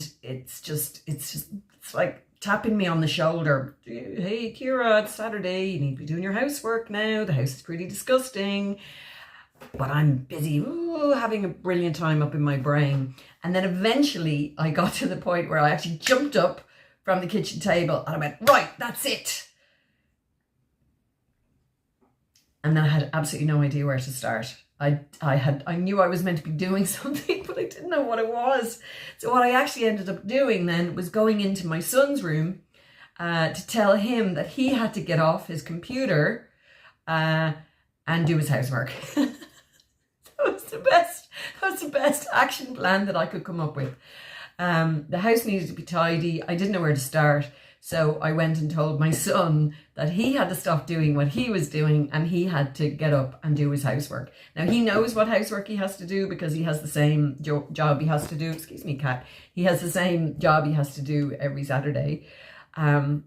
it's like tapping me on the shoulder. Hey, Kira, it's Saturday. You need to be doing your housework now. The house is pretty disgusting. But I'm busy having a brilliant time up in my brain. And then eventually I got to the point where I actually jumped up from the kitchen table and I went, right, that's it. And then I had absolutely no idea where to start. I knew I was meant to be doing something, but I didn't know what it was. So what I actually ended up doing then was going into my son's room to tell him that he had to get off his computer and do his housework. That was the best action plan that I could come up with. The house needed to be tidy. I didn't know where to start. So I went and told my son that he had to stop doing what he was doing and he had to get up and do his housework. Now he knows what housework he has to do because he has the same job he has to do. Excuse me, cat. He has the same job he has to do every Saturday. And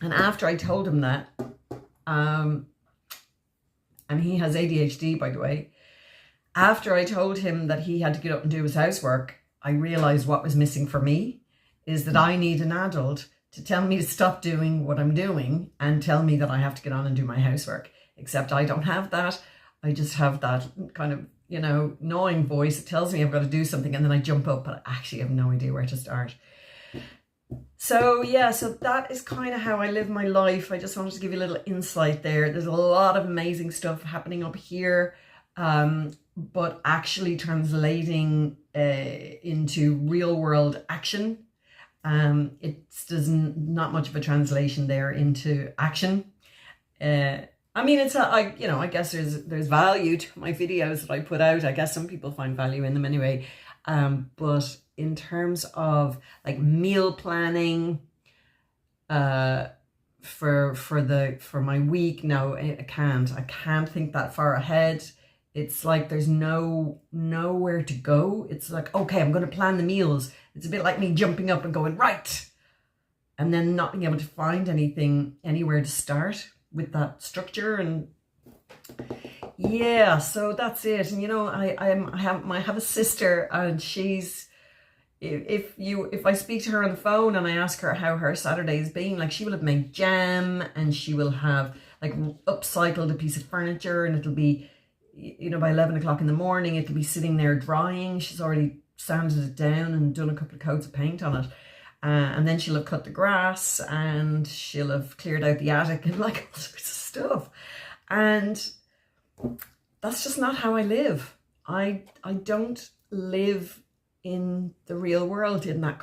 after I told him that, and he has ADHD, by the way, after I told him that he had to get up and do his housework, I realized what was missing for me is that I need an adult to tell me to stop doing what I'm doing and tell me that I have to get on and do my housework. Except I don't have that. I just have that kind of, gnawing voice that tells me I've got to do something, and then I jump up, but I actually have no idea where to start. So yeah, so that is kind of how I live my life. I just wanted to give you a little insight there. There's a lot of amazing stuff happening up here, but actually translating into real world action, it's not much of a translation there into action. I guess there's value to my videos that I put out. I guess some people find value in them anyway. But in terms of like meal planning, for my week, no, I can't think that far ahead. It's like there's nowhere to go. It's like, okay, I'm going to plan the meals. It's a bit like me jumping up and going, right, and then not being able to find anywhere to start with that structure. And yeah, so that's it. And I have a sister, and she's, if I speak to her on the phone and I ask her how her Saturday has been, like she will have made jam and she will have like upcycled a piece of furniture, and it'll be, by 11 o'clock in the morning, it'll be sitting there drying. She's already sanded it down and done a couple of coats of paint on it. And then she'll have cut the grass and she'll have cleared out the attic and like all sorts of stuff. And that's just not how I live. I don't live in the real world in that